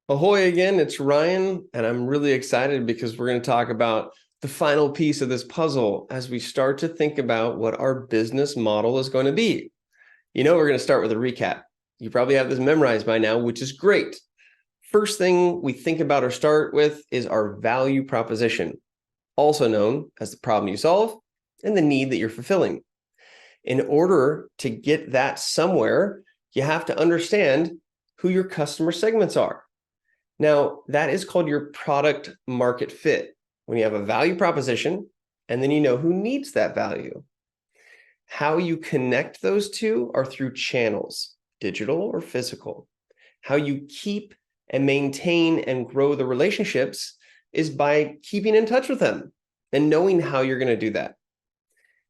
Ahoy again, it's Ryan, and I'm really excited because we're going to talk about the final piece of this puzzle as we start to think about what our business model is going to be. We're going to start with a recap. You probably have this memorized by now, which is great. First thing we think about or start with is our value proposition, also known as the problem you solve and the need that you're fulfilling. In order to get that somewhere, you have to understand who your customer segments are. Now, that is called your product market fit. When you have a value proposition, and then you know who needs that value. How you connect those two are through channels, digital or physical. How you keep and maintain and grow the relationships is by keeping in touch with them and knowing how you're going to do that.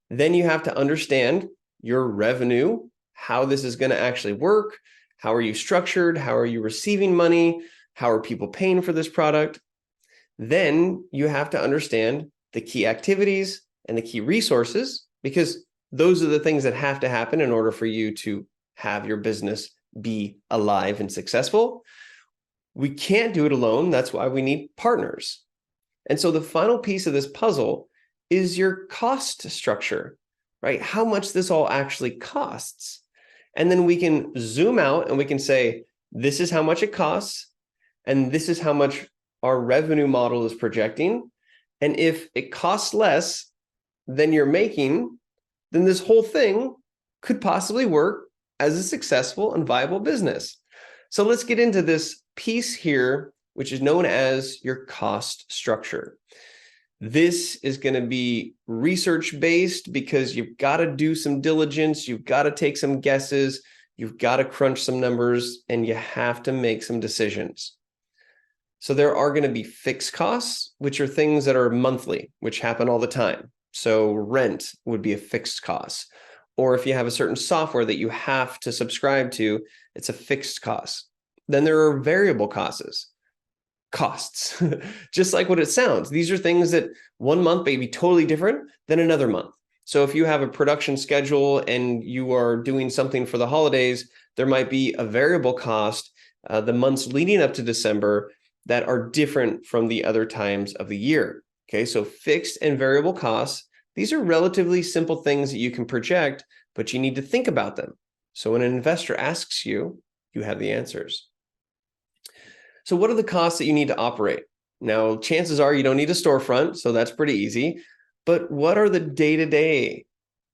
Then you have to understand your revenue, how this is going to actually work. How are you structured? How are you receiving money? How are people paying for this product? Then you have to understand the key activities and the key resources, because those are the things that have to happen in order for you to have your business be alive and successful. We can't do it alone. That's why we need partners. And so the final piece of this puzzle is your cost structure, right? How much this all actually costs. And then we can zoom out and we can say, this is how much it costs. And this is how much our revenue model is projecting. And if it costs less than you're making, then this whole thing could possibly work as a successful and viable business. So let's get into this piece here, which is known as your cost structure. This is going to be research-based because you've got to do some diligence, you've got to take some guesses, you've got to crunch some numbers, and you have to make some decisions. So there are going to be fixed costs, which are things that are monthly, which happen all the time. So rent would be a fixed cost. Or if you have a certain software that you have to subscribe to, it's a fixed cost. Then there are variable costs, just like what it sounds. These are things that one month may be totally different than another month. So if you have a production schedule and you are doing something for the holidays, there might be a variable cost the months leading up to December that are different from the other times of the year. Okay, so fixed and variable costs, these are relatively simple things that you can project, but you need to think about them. So when an investor asks you, you have the answers. So what are the costs that you need to operate? Now, chances are you don't need a storefront, so that's pretty easy. But what are the day-to-day?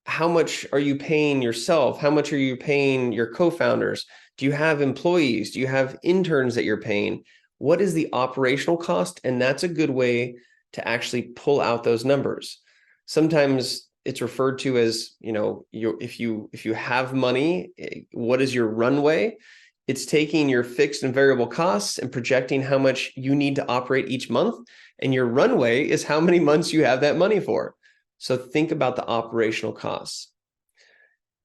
How much are you paying yourself? How much are you paying your co-founders? Do you have employees? Do you have interns that you're paying? What is the operational cost? And that's a good way to actually pull out those numbers. Sometimes it's referred to as, if you have money, what is your runway? It's taking your fixed and variable costs and projecting how much you need to operate each month. And your runway is how many months you have that money for. So think about the operational costs.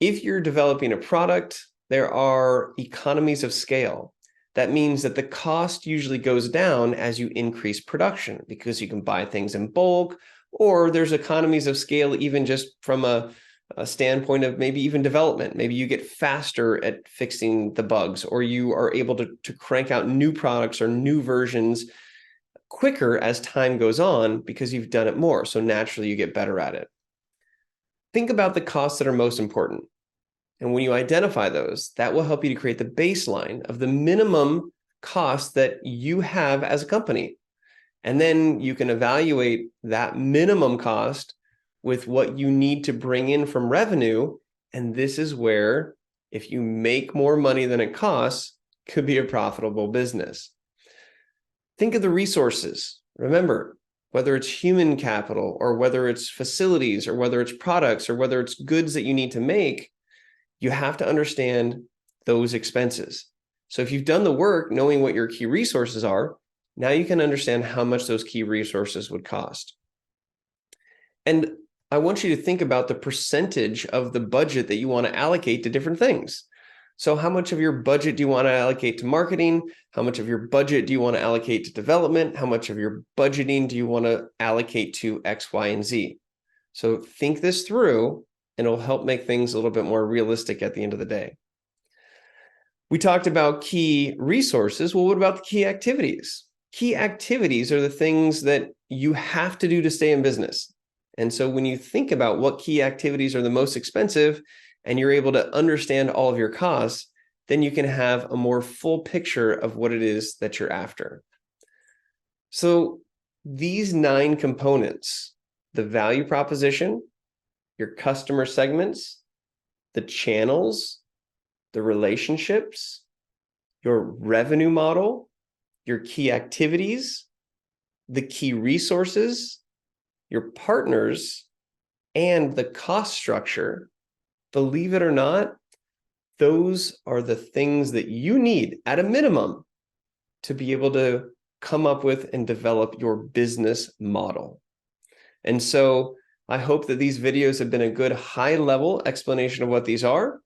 If you're developing a product, there are economies of scale. That means that the cost usually goes down as you increase production because you can buy things in bulk, or there's economies of scale even just from a standpoint of maybe even development. Maybe you get faster at fixing the bugs, or you are able to crank out new products or new versions quicker as time goes on because you've done it more. So naturally you get better at it. Think about the costs that are most important. And when you identify those, that will help you to create the baseline of the minimum cost that you have as a company. And then you can evaluate that minimum cost with what you need to bring in from revenue. And this is where, if you make more money than it costs, could be a profitable business. Think of the resources. Remember, whether it's human capital or whether it's facilities or whether it's products or whether it's goods that you need to make, you have to understand those expenses. So if you've done the work knowing what your key resources are, now you can understand how much those key resources would cost. And I want you to think about the percentage of the budget that you want to allocate to different things. So how much of your budget do you want to allocate to marketing? How much of your budget do you want to allocate to development? How much of your budgeting do you want to allocate to X, Y, and Z? So think this through, and it'll help make things a little bit more realistic at the end of the day. We talked about key resources. Well, what about the key activities? Key activities are the things that you have to do to stay in business. And so when you think about what key activities are the most expensive and you're able to understand all of your costs, then you can have a more full picture of what it is that you're after. So these 9 components, the value proposition, your customer segments, the channels, the relationships, your revenue model, your key activities, the key resources, your partners, and the cost structure, believe it or not, those are the things that you need at a minimum to be able to come up with and develop your business model. And so I hope that these videos have been a good high-level explanation of what these are.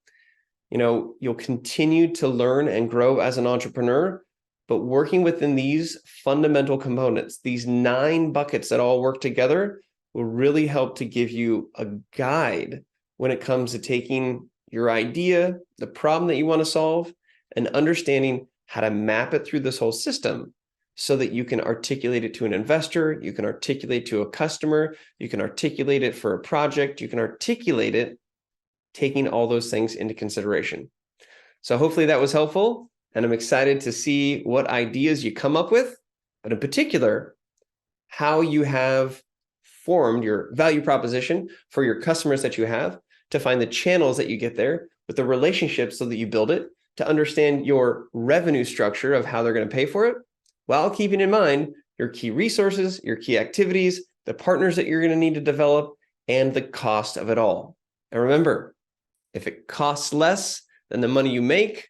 You'll continue to learn and grow as an entrepreneur, but working within these fundamental components, these 9 buckets that all work together, will really help to give you a guide when it comes to taking your idea, the problem that you want to solve, and understanding how to map it through this whole system so that you can articulate it to an investor, you can articulate to a customer, you can articulate it for a project, you can articulate it taking all those things into consideration. So hopefully that was helpful, and I'm excited to see what ideas you come up with, but in particular, how you have formed your value proposition for your customers that you have, to find the channels that you get there with the relationships so that you build it, to understand your revenue structure of how they're going to pay for it, while keeping in mind your key resources, your key activities, the partners that you're going to need to develop, and the cost of it all. And remember, if it costs less than the money you make,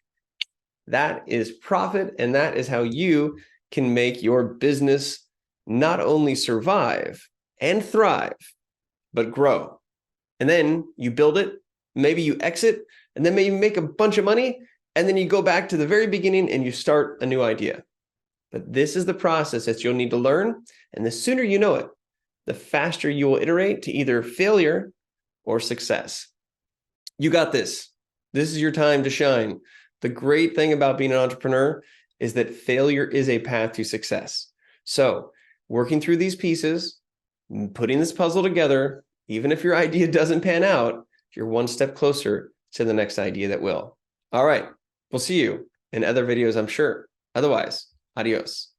that is profit, and that is how you can make your business not only survive and thrive, but grow. And then you build it, maybe you exit, and then maybe you make a bunch of money, and then you go back to the very beginning and you start a new idea. But this is the process that you'll need to learn, and the sooner you know it, the faster you will iterate to either failure or success. You got this. This is your time to shine. The great thing about being an entrepreneur is that failure is a path to success. So working through these pieces, putting this puzzle together, even if your idea doesn't pan out, you're one step closer to the next idea that will. All right, we'll see you in other videos, I'm sure. Otherwise, adios.